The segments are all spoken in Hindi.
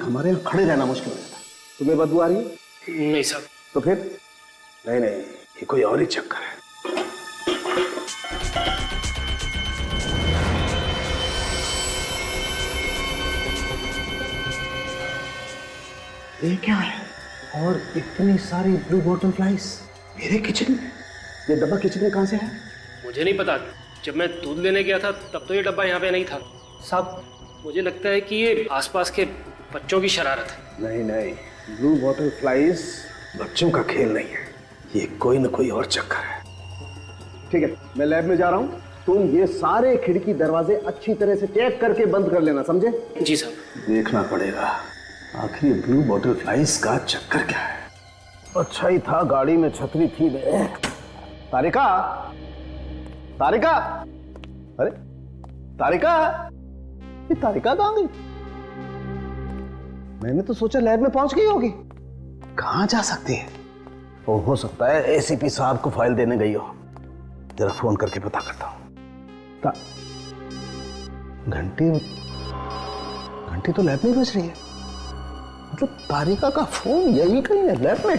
हमारे यहाँ खड़े रहना मुश्किल हो जाता है। तुम्हें बदबू आ रही है? नहीं साहब। तो फिर? नहीं नहीं, ये कोई और ही चक्कर है। ये क्या है? और इतनी सारी ब्लू बॉटल फ्लाइज मेरे किचन में। ये डब्बा किचन में कहां से है? मुझे नहीं पता, जब मैं दूध लेने गया था तब तो ये डब्बा यहाँ पे नहीं था साहब। मुझे लगता है कि ये आसपास के बच्चों की शरारत है। नहीं नहीं, ब्लू बॉटल फ्लाइज बच्चों का खेल नहीं है, ये कोई ना कोई और चक्कर है। ठीक है, मैं लैब में जा रहा हूँ, तुम ये सारे खिड़की दरवाजे अच्छी तरह से चेक करके बंद कर लेना, समझे? जी साहब। देखना पड़ेगा आखिर ब्लू बॉटल फ्लाइज का चक्कर क्या है। अच्छा ही था गाड़ी में छतरी थी। तारिका, तारिका, अरे तारिका, ये तारिका कहाँ गई? मैंने तो सोचा लैब में पहुंच गई होगी। कहां जा सकती है? वो हो सकता है एसीपी साहब को फाइल देने गई हो। जरा फोन करके पता करता हूं। घंटी घंटी तो लैब में बज रही है, मतलब तारिका का फोन यही कहीं है लैब में।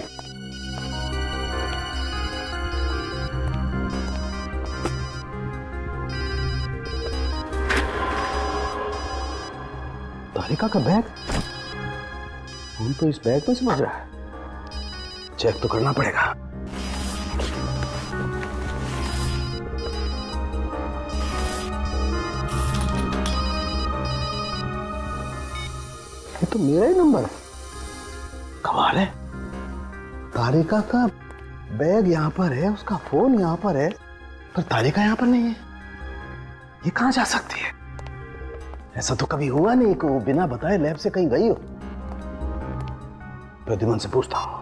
तारिका का बैग, फोन तो इस बैग में से बज रहा है। चेक तो करना पड़ेगा। ये तो मेरा ही नंबर है। कमाल है, तारिका का बैग यहां पर है, उसका फोन यहां पर है, पर तारिका यहां पर नहीं है। ये कहां जा सकती है? ऐसा तो कभी हुआ नहीं कि वो बिना बताए लैब से कहीं गई हो। प्रद्युमन से पूछता हूं।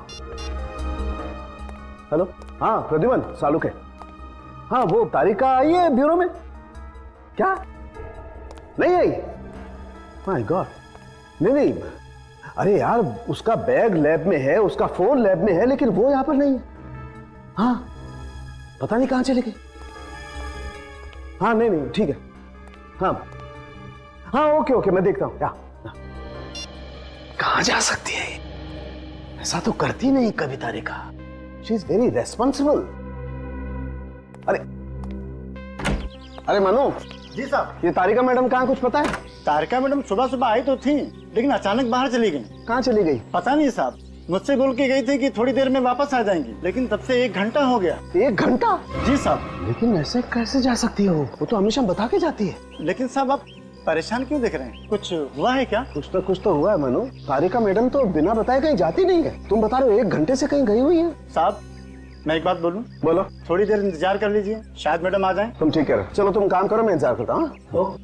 हेलो, हाँ प्रद्युमन, सालुक है। हाँ, वो तारिका आई है ब्यूरो में? क्या नहीं आई? माय गॉड, नहीं, अरे यार, उसका बैग लैब में है, उसका फोन लैब में है, लेकिन वो यहां पर नहीं है। हाँ, पता नहीं कहां चली गई। हाँ नहीं, ठीक है। हाँ ओके, मैं देखता हूं। कहां जा सकती है? ऐसा तो करती नहीं कभी Tarika. She is very responsible. अरे मनु। जी साहब। ये तारिका मैडम कहाँ, कुछ पता है? तारिका मैडम सुबह सुबह आई तो थी, लेकिन अचानक बाहर चली गई। कहाँ चली गई? पता नहीं साहब, मुझसे बोल के गई थी कि थोड़ी देर में वापस आ जाएंगी, लेकिन तब से 1 घंटा हो गया। 1 घंटा? जी साहब। लेकिन ऐसे कैसे जा सकती हो? वो तो हमेशा बता के जाती है। लेकिन साहब आप परेशान क्यों दिख रहे हैं? कुछ हुआ है क्या? कुछ तो हुआ है मनु। तारिका मैडम तो बिना बताए कहीं जाती नहीं है। तुम बता रहे हो 1 घंटे से कहीं गई हुई है। साहब मैं एक बात बोलूं? बोलो। थोड़ी देर इंतजार कर लीजिए, शायद मैडम आ जाएं। तुम ठीक कह रहे हो, चलो तुम काम करो, मैं इंतजार करता हूँ।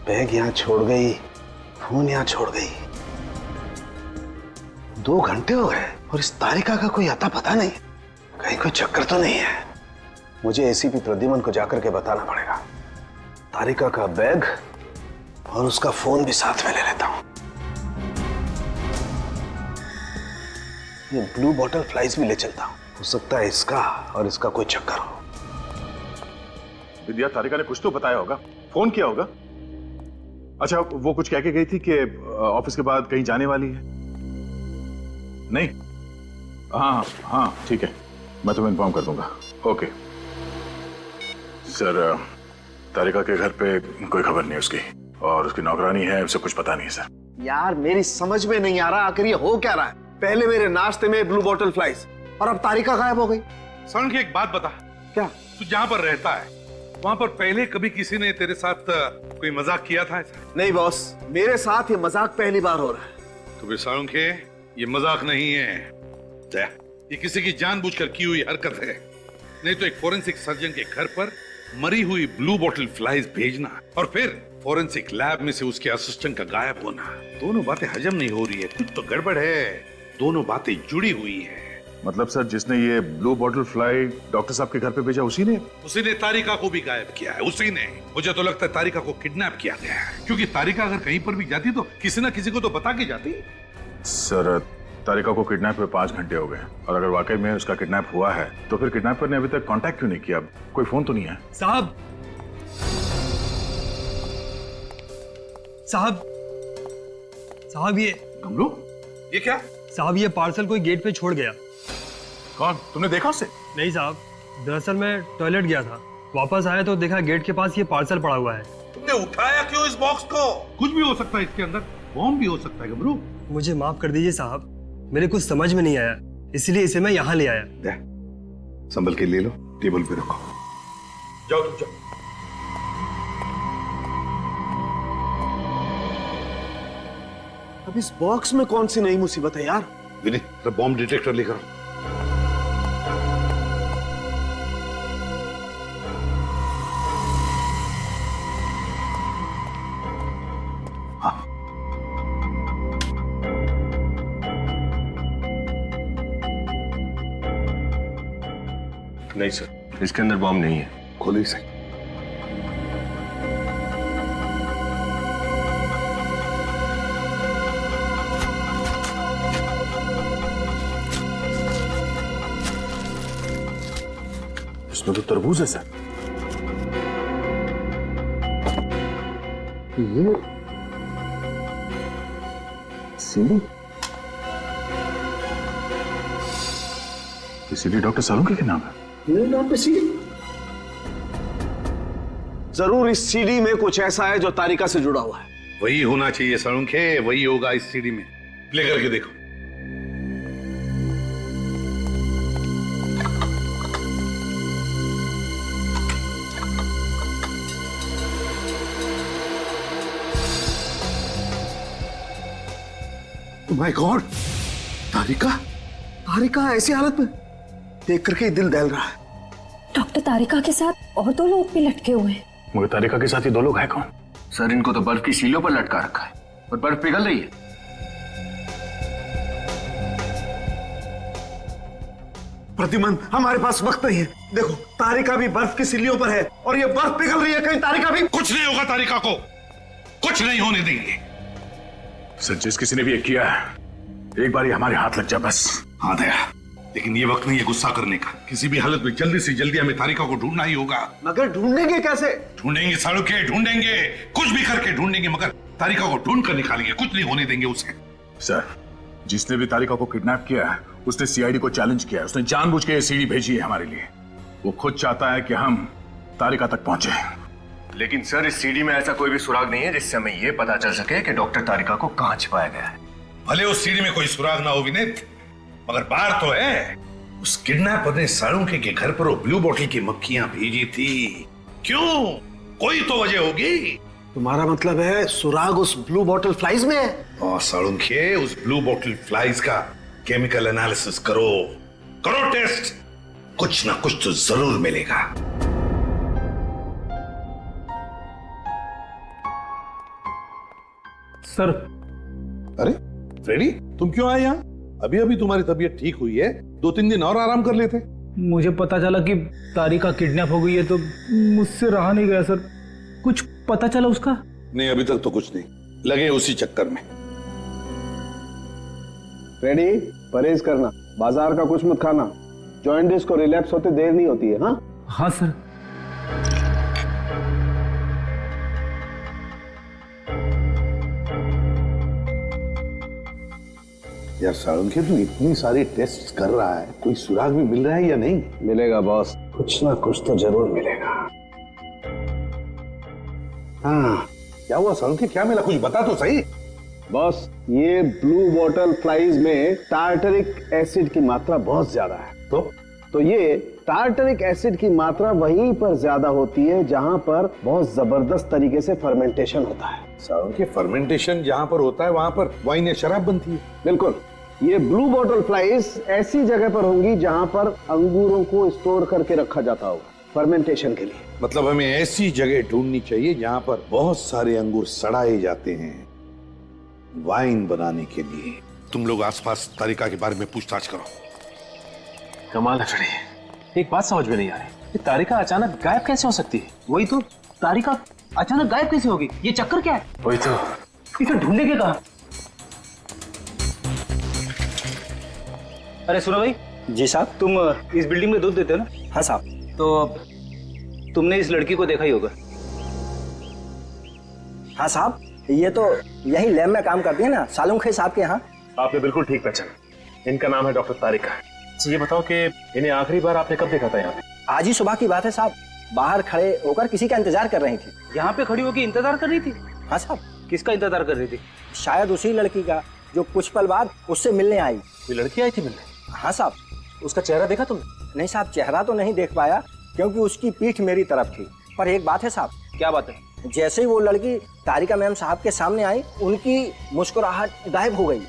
बैग यहाँ छोड़ गई, फोन यहाँ छोड़ गई। 2 घंटे हो गए और इस तारिका का कोई अता पता नहीं। कहीं कोई चक्कर तो नहीं है। मुझे एसीपी प्रद्युमन को जाकर के बताना पड़ेगा। तारिका का बैग और उसका फोन भी साथ में ले लेता हूं। ये ब्लू बॉटल फ्लाइज भी ले चलता हूं, हो सकता है इसका और इसका कोई चक्कर हो। विद्या, तारिका ने कुछ तो बताया होगा, फोन किया होगा। अच्छा, वो कुछ कह के गई थी कि ऑफिस के बाद कहीं जाने वाली है? नहीं? हाँ ठीक है, मैं तुम्हें इन्फॉर्म कर दूंगा। ओके सर, तारिका के घर पे कोई खबर नहीं उसकी, और उसकी नौकरानी है, उसे कुछ पता नहीं है सर। यार मेरी समझ में नहीं आ रहा आखिर ये हो क्या रहा है। पहले मेरे नाश्ते में ब्लू बॉटल फ्लाइज और अब तारिका गायब हो गई। सरण की एक बात बता, क्या? तू जहाँ पर रहता है वहाँ पर पहले कभी किसी ने तेरे साथ कोई मजाक किया था ऐसा? नहीं बॉस, मेरे साथ ये मजाक पहली बार हो रहा है। तो फिर सारुण के ये मजाक नहीं है, ये किसी की जानबूझकर की हुई हरकत है। नहीं तो एक फोरेंसिक सर्जन के घर पर मरी हुई ब्लू बॉटल फ्लाइज भेजना और फिर फोरेंसिक लैब में से उसके असिस्टेंट का गायब होना, दोनों बातें हजम नहीं हो रही है। कुछ तो गड़बड़ है। दोनों बातें जुड़ी हुई है। मतलब सर, जिसने ये ब्लू बॉटल फ्लाई डॉक्टर साहब के घर पे भेजा उसी ने? उसी ने तारिका को भी गायब किया है, उसी ने। मुझे तो लगता है तारिका को किडनैप किया गया है, क्योंकि तारिका अगर कहीं पर भी जाती तो किसी ना किसी को तो बता के जाती। सर, तारिका को किडनैप हुए 5 घंटे हो गए, और अगर वाकई में उसका किडनैप हुआ है तो फिर किडनैपर ने अभी तक कांटेक्ट क्यों नहीं किया? कोई फोन तो नहीं है? साहब साहब साहब ये गमलू, ये क्या? साहब ये पार्सल कोई गेट पे छोड़ गया। कौन? तुमने देखा उसे? नहीं साहब, दरअसल मैं टॉयलेट गया था, वापस आया तो देखा गेट के पास ये पार्सल पड़ा हुआ है। तुमने उठाया क्यों इस बॉक्स को? कुछ भी हो सकता है इसके अंदर, बॉम्ब भी हो सकता है गमलू। मुझे माफ कर दीजिए साहब, मेरे कुछ समझ में नहीं आया, इसलिए इसे मैं यहाँ ले आया। दे, संभल के ले लो, टेबल पे रखो। जाओ तुम जाओ। अब इस बॉक्स में कौन सी नई मुसीबत है यार? विनीत, बॉम्ब डिटेक्टर लेकर आओ। नहीं सर, इसके अंदर बॉम्ब नहीं है। खोलो इसे। इसमें तो तरबूज है सर। ये सीडी? ये सीडी डॉक्टर सालुंखे के नाम है? मेरे नाम पे सीडी? जरूर इस सीडी में कुछ ऐसा है जो तारिका से जुड़ा हुआ है। वही होना चाहिए सालुंखे, वही होगा इस सीडी में। प्ले करके देखो। माय गॉड, तारिका! तारिका ऐसी हालत में देख करके ही दिल दहल रहा है। डॉक्टर तारिका के साथ और 2 लोग भी लटके हुए हैं। मगर तारिका के साथ ये 2 लोग हैं कौन? सर, इनको तो बर्फ की सीलों पर लटका रखा है और बर्फ पिघल रही है। प्रतिमन, हमारे पास वक्त नहीं है। देखो, तारिका भी बर्फ की सिल्लियों पर है और ये बर्फ पिघल रही है, कहीं तारिका भी। कुछ नहीं होगा तारिका को, कुछ नहीं होने देंगे। सर, जिस किसी ने भी ये किया है, एक बार ये हमारे हाथ लग जाए बस। हाँ दया, लेकिन ये वक्त नहीं है गुस्सा करने का। किसी भी हालत में जल्दी से जल्दी हमें तारिका को ढूंढना ही होगा। मगर ढूंढेंगे कैसे? ढूंढेंगे सालुखे, ढूंढेंगे, कुछ भी करके ढूंढेंगे, मगर तारिका को ढूंढ कर निकालेंगे, कुछ नहीं होने देंगे उसे। सर, जिसने भी तारिका को किडनैप किया है उसने सीआईडी को चैलेंज किया है। उसने जानबूझ के ये सीडी भेजी है हमारे लिए। वो खुद चाहता है कि हम तारिका तक पहुंचे। लेकिन सर, इस सीडी में ऐसा कोई भी सुराग नहीं है जिससे हमें यह पता चल सके कि डॉक्टर तारिका को कहां छिपाया गया है। भले उस सीडी में कोई सुराग ना हो विनीत, मगर बात तो है, उस किडनैपर ने सालुंखे के घर पर वो ब्लू बॉटल की मक्खियां भेजी थी। क्यों? कोई तो वजह होगी। तुम्हारा मतलब है सुराग उस ब्लू बॉटल फ्लाइज में है? और सालुंखे, उस ब्लू बॉटल फ्लाइज का केमिकल एनालिसिस करो, करो टेस्ट, कुछ ना कुछ तो जरूर मिलेगा। सर। अरे फ्रेडी, तुम क्यों आए यहाँ? अभी अभी तुम्हारी तबीयत ठीक हुई है, 2-3 दिन और आराम कर लेते। मुझे पता चला कि तारिका किडनैप हो गई है तो मुझसे रहा नहीं गया सर। कुछ पता चला उसका? नहीं, अभी तक तो कुछ नहीं, लगे उसी चक्कर में। रेडी, परहेज करना, बाजार का कुछ मत खाना। जॉइंटिस को रिलैप्स होते देर नहीं होती है। हाँ हाँ सर। यार सालुंखे, तू इतनी सारी टेस्ट कर रहा है, कोई सुराग भी मिल रहा है या नहीं? मिलेगा बॉस, कुछ ना कुछ तो जरूर मिलेगा। हाँ, क्या हुआ सालुंखे, क्या मिला? कुछ बता तो सही। बॉस, ये ब्लू बॉटल फ्लाइज में टार्टरिक एसिड की मात्रा बहुत ज्यादा है। तो ये टार्टरिक एसिड की मात्रा वहीं पर ज्यादा होती है जहां पर बहुत जबरदस्त तरीके से फर्मेंटेशन होता है। सालुंखे, फर्मेंटेशन जहां पर होता है वहां पर वाइन या शराब बनती है। बिल्कुल, ये ब्लू बॉटल फ्लाइज ऐसी जगह पर होंगी जहां पर अंगूरों को स्टोर करके रखा जाता होगा फर्मेंटेशन के लिए। मतलब हमें ऐसी जगह ढूंढनी चाहिए जहां पर बहुत सारे अंगूर सड़ाए जाते हैं वाइन बनाने के लिए। तुम लोग आसपास तारिका के बारे में पूछताछ करो। कमाल है फ्रेडी, एक बात समझ में नहीं आ रही, ये तारिका अचानक गायब कैसे हो सकती है? वही तो, तारिका अचानक गायब कैसे होगी? ये चक्कर क्या है? वही तो। इसे ढूंढेंगे कहाँ? अरे सुनो भाई, जी साहब। तुम इस बिल्डिंग में दूध देते हो ना? हाँ साहब। तो तुमने इस लड़की को देखा ही होगा। हाँ साहब, ये तो यही लैब में काम करती है ना, सालुंखे साहब के यहाँ। आपने बिल्कुल ठीक पहचाना, इनका नाम है डॉक्टर तारिका। अच्छा ये बताओ कि इन्हें आखिरी बार आपने कब देखा था यहाँ पे? आज ही सुबह की बात है साहब, बाहर खड़े होकर किसी का इंतजार कर रही थी। यहाँ पे खड़ी होकर इंतजार कर रही थी? हाँ साहब। किसका इंतजार कर रही थी? शायद उसी लड़की का जो कुछ पल बाद उससे मिलने आई। ये लड़की आई थी मिलने? हाँ साहब। उसका चेहरा देखा तुमने? नहीं साहब, चेहरा तो नहीं देख पाया क्योंकि उसकी पीठ मेरी तरफ थी। पर एक बात है साहब। क्या बात है? जैसे ही वो लड़की तारिका मैम साहब के सामने आई, उनकी मुस्कुराहट गायब हो गई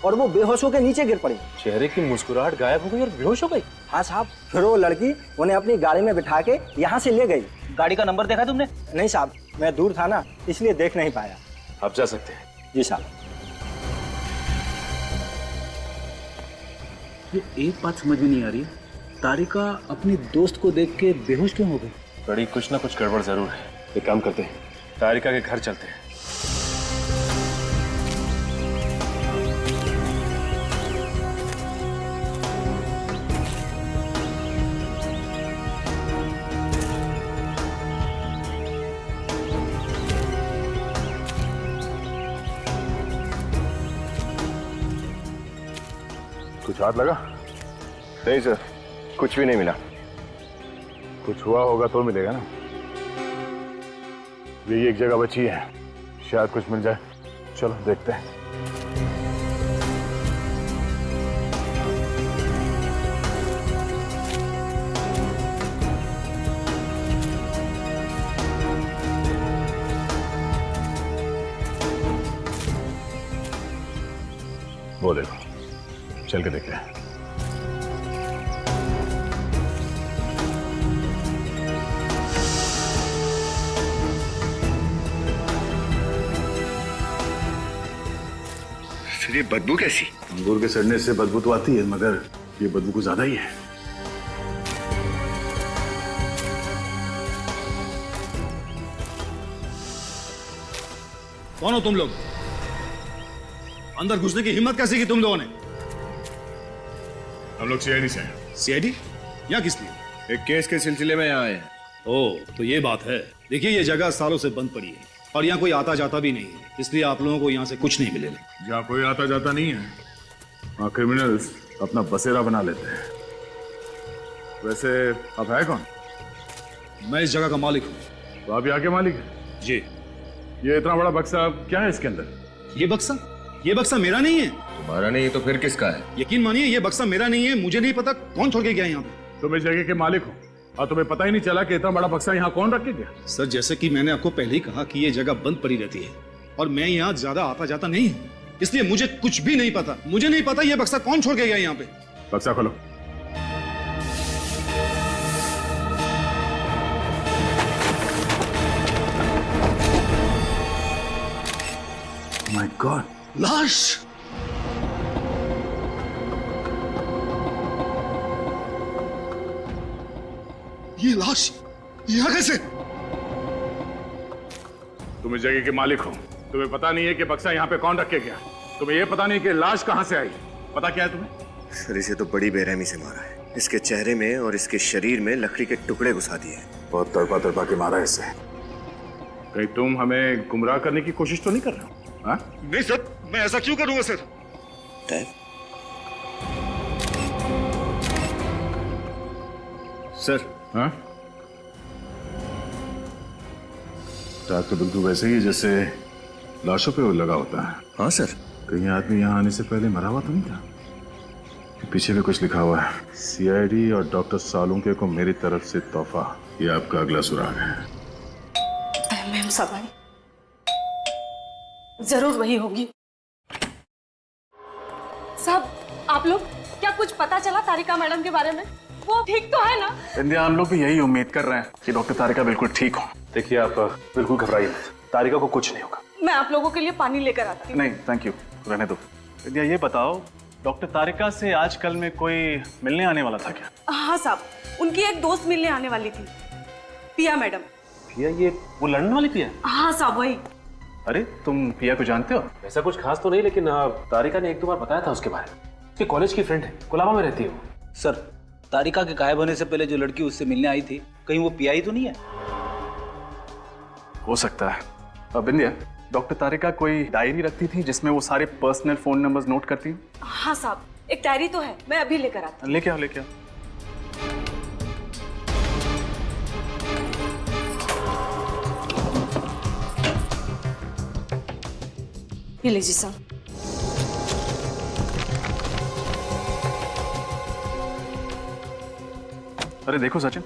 और वो बेहोश होकर नीचे गिर पड़ी। चेहरे की मुस्कुराहट गायब हो गई और बेहोश हो गई? हाँ साहब। फिर वो लड़की उन्हें अपनी गाड़ी में बिठा के यहाँ से ले गई। गाड़ी का नंबर देखा तुमने? नहीं साहब, मैं दूर था ना, इसलिए देख नहीं पाया। आप जा सकते हैं। जी साहब। ये एक बात समझ में नहीं आ रही, तारिका अपनी दोस्त को देख के बेहोश क्यों हो गई? बड़ी कुछ ना कुछ गड़बड़ जरूर है। एक काम करते हैं, तारिका के घर चलते हैं। कुछ हाथ लगा? नहीं सर, कुछ भी नहीं मिला। कुछ हुआ होगा तो मिलेगा ना। ये एक जगह बची है, शायद कुछ मिल जाए। चलो देखते हैं। वो देखो, चल के देखते हैं। फिर ये बदबू कैसी? अंगूर के सड़ने से बदबू तो आती है, मगर ये बदबू कुछ ज्यादा ही है। कौन हो तुम लोग? अंदर घुसने की हिम्मत कैसे की तुम लोगों ने? हम लोग सीआईडी से हैं। सीआईडी? यहाँ किस लिए? एक केस के सिलसिले में यहाँ आए हैं। ओ, तो ये बात है। देखिए ये जगह सालों से बंद पड़ी है और यहाँ कोई आता जाता भी नहीं है, इसलिए आप लोगों को यहाँ से कुछ नहीं मिलेगा। जहाँ कोई आता जाता नहीं है, वहाँ क्रिमिनल्स अपना बसेरा बना लेते हैं। वैसे अब है कौन? मैं इस जगह का मालिक हूँ। तो आप यहाँ के मालिक हैं? जी। ये इतना बड़ा बक्सा क्या है इसके अंदर? ये बक्सा मेरा नहीं है। तुम्हारा नहीं है तो फिर किसका है? यकीन मानिए ये बक्सा मेरा नहीं है। मुझे नहीं पता कौन छोड़ के गया यहाँ पे। तुम इस जगह के मालिक हो और तुम्हें पता ही नहीं चला कि इतना बड़ा बक्सा यहाँ कौन रख के गया? सर जैसे कि मैंने आपको पहले ही कहा कि ये जगह बंद पड़ी रहती है और मैं यहाँ ज्यादा आता जाता नहीं हूँ, इसलिए मुझे कुछ भी नहीं पता। मुझे नहीं पता ये बक्सा कौन छोड़ के गया यहाँ पे। बक्सा खोलो। माय गॉड, लाश! ये लाश यहाँ कैसे? तुम इस जगह के मालिक हो, तुम्हें पता नहीं है कि बक्सा यहाँ पे कौन रख के गया? तुम्हें यह पता नहीं कि लाश कहाँ से आई? पता क्या है तुम्हें? सर इसे तो बड़ी बेरहमी से मारा है। इसके चेहरे में और इसके शरीर में लकड़ी के टुकड़े घुसा दिए। बहुत तड़पा तड़पा के मारा है इसे। कहीं तुम हमें गुमराह करने की कोशिश तो नहीं कर रहे हो? हाँ? नहीं सर, मैं ऐसा क्यों करूंगा सर? सर हाँ? टैग तो बिल्कुल वैसे ही है जैसे लाशों पे वो लगा होता है। हाँ सर। कहीं आदमी यहाँ आने से पहले मरा हुआ तो नहीं था? पीछे भी कुछ लिखा हुआ है, सीआईडी और डॉक्टर सालुंके को मेरी तरफ से तोहफा। ये आपका अगला सुराग है। मैम साहब आई, जरूर वही होगी। साहब आप लोग, क्या कुछ पता चला तारिका मैडम के बारे में? वो ठीक तो है ना? इंदिया, हम लोग भी यही उम्मीद कर रहे हैं कि डॉक्टर तारिका बिल्कुल ठीक हो। देखिए आप बिल्कुल घबराइए मत, तारिका को कुछ नहीं होगा। मैं आप लोगों के लिए पानी लेकर आती हूँ। नहीं थैंक यू, रहने दो। विद्या ये बताओ, डॉक्टर तारिका से आजकल में कोई मिलने आने वाला था क्या? हाँ साहब, उनकी एक दोस्त मिलने आने वाली थी, पिया मैडम। पिया, ये वो लंदन वाली पिया? हाँ साहब, वही। अरे तुम पिया को जानते हो? ऐसा कुछ खास तो नहीं, लेकिन तारिका ने एक दो बार बताया था उसके बारे में। उसके कॉलेज की फ्रेंड है, कोलाबा में रहती है वो। सर, तारिका के गायब होने से पहले जो लड़की उससे मिलने आई थी, कहीं वो पिया ही तो नहीं है? हो सकता है। अब बिंदिया, डॉक्टर तारिका कोई डायरी रखती थी जिसमें वो सारे पर्सनल फोन नंबर्स नोट करती? हाँ साहब, एक डायरी तो है, मैं अभी लेकर आती हूँ। लेके आओ, लेके आओ। ये लीजिए साहब। अरे देखो सचिन,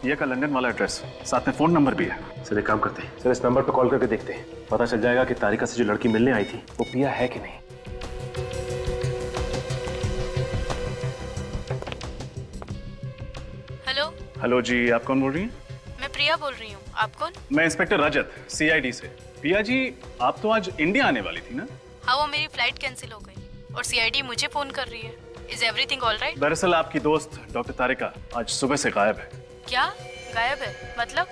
पिया का लंदन वाला एड्रेस, साथ में फोन नंबर भी है। सर एक काम करते हैं, सर इस नंबर पर कॉल करके देखते हैं, पता चल जाएगा कि तारिका से जो लड़की मिलने आई थी वो पिया है कि नहीं। हेलो। हेलो जी, आप कौन बोल रही हैं? मैं प्रिया बोल रही हूँ, आप कौन? मैं इंस्पेक्टर रजत, सीआईडी से। पिया जी, आप तो आज इंडिया आने वाली थी ना? हाँ, वो मेरी फ्लाइट कैंसिल हो गई और सीआईडी मुझे फोन कर रही है। Is everything all right? दरअसल आपकी दोस्त डॉक्टर तारिका आज सुबह से गायब है। क्या गायब है? मतलब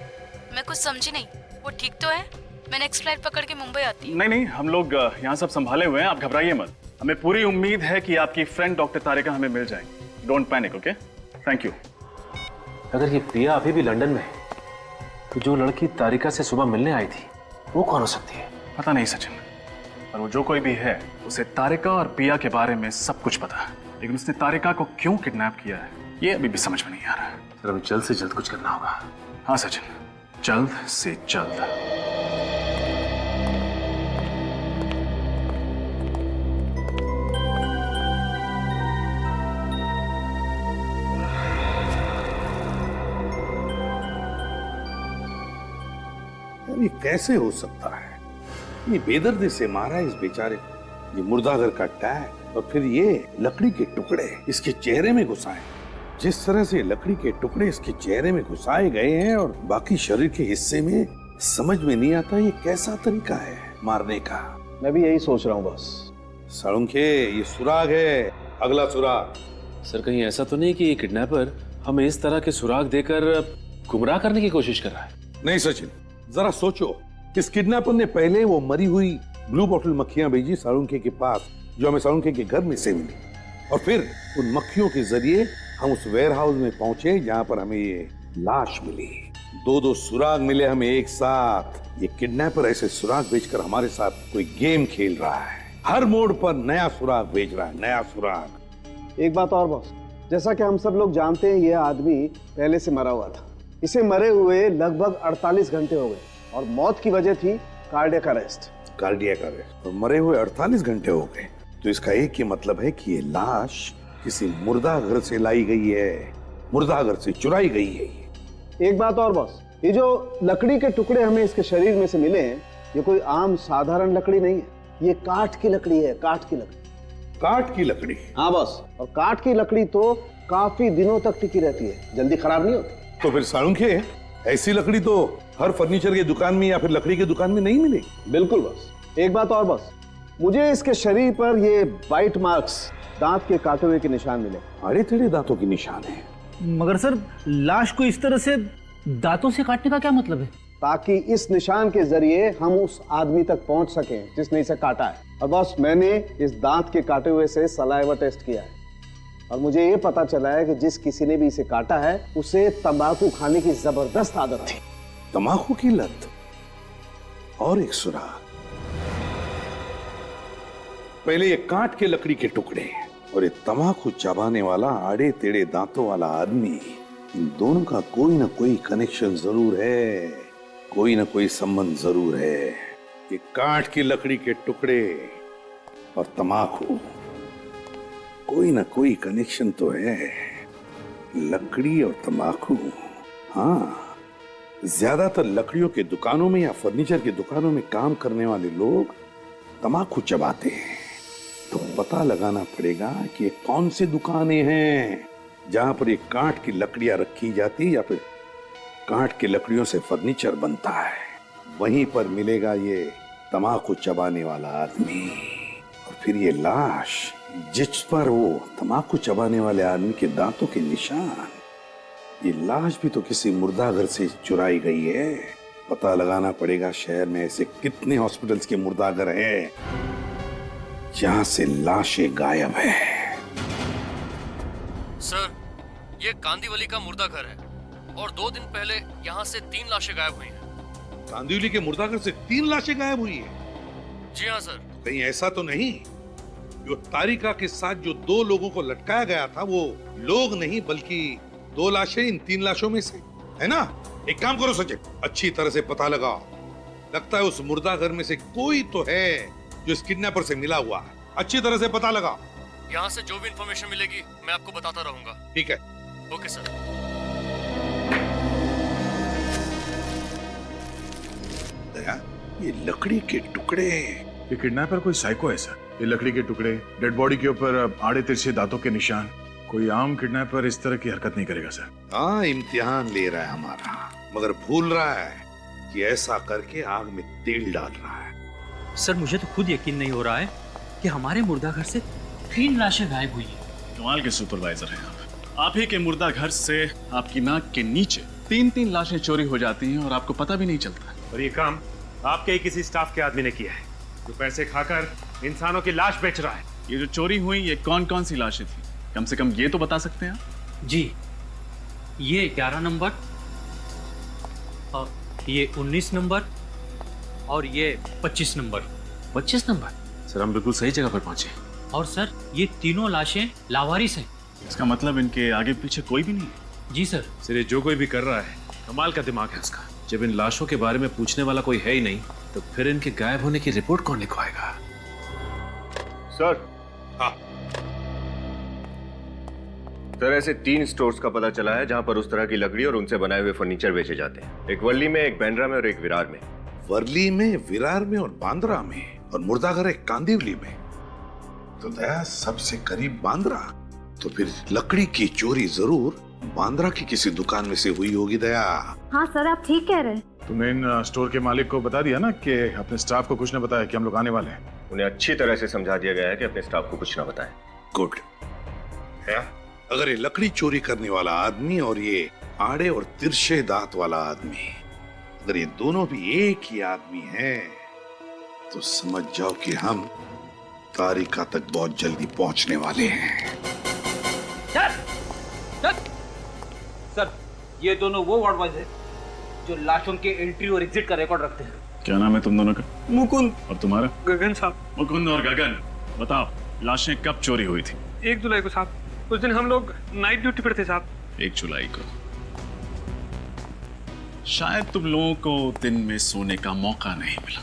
मैं कुछ समझी नहीं। वो ठीक तो है? मैं नेक्स्ट फ्लाइट पकड़ के मुंबई आती हूँ। नहीं नहीं, हम लोग यहाँ सब संभाले हुए हैं, आप घबराइए मत। हमें पूरी उम्मीद है कि आपकी फ्रेंड डॉक्टर तारिका हमें मिल जाएंगी। Don't panic, okay? Thank you. अगर ये पिया अभी भी लंदन में है तो जो लड़की तारिका से सुबह मिलने आई थी वो कौन हो सकती है? पता नहीं सचिन, पर वो जो कोई भी है उसे तारिका और पिया के बारे में सब कुछ पता है, लेकिन उसने तारिका को क्यों किडनैप किया है ये अभी भी समझ में नहीं आ रहा है। सर हमें जल्द से जल्द कुछ करना होगा। हाँ सचिन, जल्द से जल्द। ये कैसे हो सकता है? ये बेदर्दी से मारा इस बेचारे को, ये मुर्दाघर का टैग और फिर ये लकड़ी के टुकड़े इसके चेहरे में घुसाए। जिस तरह से लकड़ी के टुकड़े इसके चेहरे में घुसाए गए हैं और बाकी शरीर के हिस्से में, समझ में नहीं आता ये कैसा तरीका है मारने का। मैं भी यही सोच रहा हूँ बस। साळुंखे, ये सुराग है, अगला सुराग। सर कहीं ऐसा तो नहीं कि ये किडनैपर हमें इस तरह के सुराग देकर गुमराह करने की कोशिश कर रहा है? नहीं सचिन, जरा सोचो, इस किडनैपर ने पहले वो मरी हुई ब्लू बॉटल मक्खियां भेजी साळुंखे के पास, जो हमें साळुंखे के घर में से मिली, और फिर उन मक्खियों के जरिए हम उस वेयर हाउस में पहुंचे जहां पर हमें ये लाश मिली। दो सुराग मिले हमें एक साथ। ये किडनैपर ऐसे सुराग भेजकर हमारे साथ कोई गेम खेल रहा है। हर मोड़ पर नया सुराग भेज रहा है, नया सुराग। एक बात और बॉस, जैसा कि हम सब लोग जानते हैं ये आदमी पहले से मरा हुआ था। इसे मरे हुए लगभग 48 घंटे हो गए और मौत की वजह थी कार्डियक अरेस्ट। कार्डियक अरेस्ट, और मरे हुए 48 घंटे हो गए, तो इसका एक ही मतलब है कि ये लाश किसी मुर्दा घर से लाई गई है, मुर्दा घर से चुराई गई है। एक बात और बॉस, ये जो लकड़ी के टुकड़े हमें इसके शरीर में से मिले हैं, ये कोई आम साधारण लकड़ी नहीं है, ये काठ की लकड़ी है, काठ की लकड़ी। काठ की लकड़ी? हाँ बॉस, और काठ की लकड़ी तो काफी दिनों तक टिकी रहती है, जल्दी खराब नहीं होती। तो फिर साळुंखे, ऐसी लकड़ी तो हर फर्नीचर की दुकान में या फिर लकड़ी की दुकान में नहीं मिलेगी। बिल्कुल बॉस। एक बात और बॉस, मुझे इसके शरीर पर ये बाइट मार्क्स, दांत के काटे हुए के निशान मिले। अरे तेरे दांतों के निशान है। मगर सर, लाश को इस तरह से दांतों से काटने का क्या मतलब है? ताकि इस निशान के जरिए हम उस आदमी तक पहुंच सकें जिसने इसे काटा है। और बॉस, मैंने इस दांत के काटे हुए से सलाइवा टेस्ट किया है और मुझे ये पता चला है कि जिस किसी ने भी इसे काटा है उसे तंबाकू खाने की जबरदस्त आदत थी। तंबाकू की लत? और एक सुराग, पहले ये काट के लकड़ी के टुकड़े और ये तंबाकू चबाने वाला आड़े टेढ़े दांतों वाला आदमी, इन दोनों का कोई ना कोई कनेक्शन जरूर है, कोई ना कोई संबंध जरूर है। ये काट की लकड़ी के टुकड़े और तंबाकू, कोई ना कोई कनेक्शन तो है। लकड़ी और तंबाकू, हाँ। ज्यादातर लकड़ियों के दुकानों में या फर्नीचर की दुकानों में काम करने वाले लोग तंबाकू चबाते हैं। तो पता लगाना पड़ेगा कि कौन सी दुकानें हैं जहां पर ये काठ की लकड़ियां रखी जाती या फिर काठ की लकड़ियों से फर्नीचर बनता है। वहीं पर मिलेगा ये तंबाकू चबाने वाला आदमी और फिर ये लाश, जिस पर वो तम्बाकू चबाने वाले आदमी के दांतों के निशान, ये लाश भी तो किसी मुर्दाघर से चुराई गई है। पता लगाना पड़ेगा शहर में ऐसे कितने हॉस्पिटल्स के मुर्दाघर हैं जहां से लाशें गायब है। सर, ये कांदीवली का मुर्दाघर है और 2 दिन पहले यहाँ से 3 लाशें गायब हुई हैं। कांदिवली के मुर्दाघर से 3 लाशें गायब हुई है? जी हाँ सर। कहीं ऐसा तो नहीं जो तारिका के साथ जो 2 लोगों को लटकाया गया था वो लोग नहीं बल्कि 2 लाशें इन 3 लाशों में से है ना? एक काम करो सचिन, अच्छी तरह से पता लगाओ। लगता है उस मुर्दाघर में से कोई तो है जो इस किडनैपर से मिला हुआ है। अच्छी तरह से पता लगाओ। यहाँ से जो भी इंफॉर्मेशन मिलेगी मैं आपको बताता रहूंगा। ठीक है। Okay sir. दया, ये लकड़ी के टुकड़े, ये किडनैपर कोई साइको है सर। ये लकड़ी के टुकड़े, डेड बॉडी के ऊपर आड़े तिरछे दांतों के निशान, कोई आम किडनैपर इस तरह की हरकत नहीं करेगा सर। हाँ, इम्तिहान ले रहा है हमारा, मगर भूल रहा है कि ऐसा करके आग में तेल डाल रहा है। सर, मुझे तो खुद यकीन नहीं हो रहा है कि हमारे मुर्दाघर से 3 लाशें गायब हुई है। कमाल के सुपरवाइजर हैं आप ही के मुर्दा घर से आपकी नाक के नीचे 3-3 लाशें चोरी हो जाती हैं और आपको पता भी नहीं चलता। और ये काम आपके ही किसी स्टाफ के आदमी ने किया है जो पैसे खाकर इंसानों की लाश बेच रहा है। ये जो चोरी हुई ये कौन कौन सी लाशें थी, कम से कम ये तो बता सकते हैं? जी, ये 11 नंबर, ये 19 नंबर और ये 25 नंबर। 25 नंबर? सर, हम बिल्कुल सही जगह पर पहुंचे। और सर, ये तीनों लाशें लावारिस हैं। इसका मतलब इनके आगे पीछे कोई भी नहीं है? जी सर। सर, ये जो कोई भी कर रहा है कमाल का दिमाग है उसका। जब इन लाशों के बारे में पूछने वाला कोई है ही नहीं तो फिर इनके गायब होने की रिपोर्ट कौन लिखवाएगा? सर। हाँ सर, ऐसे 3 स्टोर्स का पता चला है जहां पर उस तरह की लकड़ी और उनसे बनाए हुए फर्नीचर बेचे जाते हैं। एक वर्ली में, एक बांद्रा में और एक विरार में। वर्ली में, विरार में और बांद्रा में, और मुर्दाघर एक कांदिवली में। तो दया सबसे करीब बांद्रा, तो फिर लकड़ी की चोरी जरूर बांद्रा की किसी दुकान में से हुई होगी। दया हाँ सर, आप ठीक कह रहे हैं। तुमने इन स्टोर के मालिक को बता दिया ना कि अपने स्टाफ को कुछ न बताया कि हम लोग आने वाले हैं? उन्हें अच्छी तरह से समझा दिया गया है कि अपने स्टाफ को कुछ ना बताएं। गुड। अगर ये लकड़ी चोरी करने वाला आदमी और ये आड़े और तिरछे दांत वाला आदमी, अगर ये दोनों भी एक ही आदमी हैं, तो समझ जाओ कि हम तारिका तक बहुत जल्दी पहुंचने वाले हैं। सर, ये दोनों वो वार्ड बॉयज हैं जो लाशों के एंट्री और एग्जिट का रिकॉर्ड रखते हैं। क्या नाम है तुम दोनों का? मुकुंद। और तुम्हारा? गगन साहब। मुकुंद और गगन, बताओ लाशें कब चोरी हुई थी? 1 जुलाई को साहब। उस दिन हम लोग नाइट ड्यूटी पर थे साहब। 1 जुलाई को। शायद तुम लोगों को दिन में सोने का मौका नहीं मिला,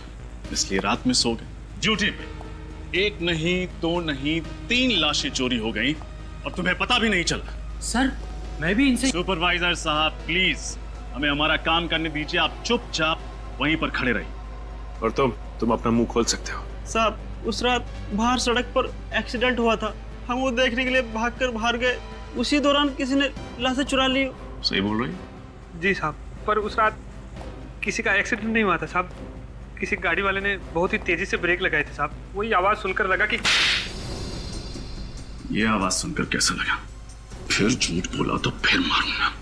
इसलिए रात में सो गए। ड्यूटी पे 1 नहीं, 2 नहीं, 3 लाशें चोरी हो गई और तुम्हें पता भी नहीं चला। सर, मैं भी इनसे। सुपरवाइजर साहब, प्लीज हमें हमारा काम करने दीजिए। आप चुपचाप वहीं पर खड़े रहिए। और तुम अपना मुंह खोल सकते हो। साहब, उस रात बाहर सड़क पर एक्सीडेंट हुआ था, हम वो देखने के लिए भागकर बाहर गए। उसी दौरान किसी ने लाशें चुरा ली। सही बोल रही? जी साहब, पर उस रात किसी का एक्सीडेंट नहीं हुआ था साहब। किसी गाड़ी वाले ने बहुत ही तेजी से ब्रेक लगाए थे साहब। वही आवाज सुनकर लगा कि। ये आवाज सुनकर कैसा लगा? फिर झूठ बोला तो फिर मारूंगा।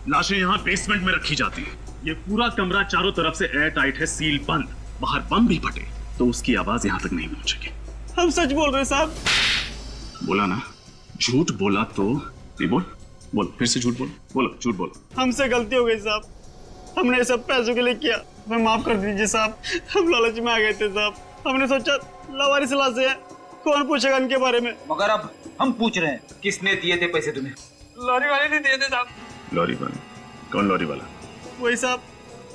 लाशें यहाँ बेसमेंट में रखी जाती है। ये पूरा कमरा चारों तरफ से एयर टाइट है, सील बंद। बाहर बम भी फटे तो उसकी आवाज यहाँ तक नहीं पहुंचेगी। हम सच बोल रहे हैं साहब। बोला ना, झूठ बोला तो नहीं बोल। बोल, फिर से झूठ बोल। बोलो, झूठ बोलो। हमसे गलती हो गई साहब, हमने ये सब पैसों के लिए किया, हमें माफ कर दीजिए साहब। हम लालच में आ गए थे साहब। हमने सोचा लावारिस लाशें हैं, कौन पूछेगा इनके बारे में। मगर अब हम पूछ रहे हैं, किसने दिए थे पैसे तुम्हें? लॉरी वाले ने दिए थे साहब। लॉरी वाला? कौन लॉरी वाला? वही साहब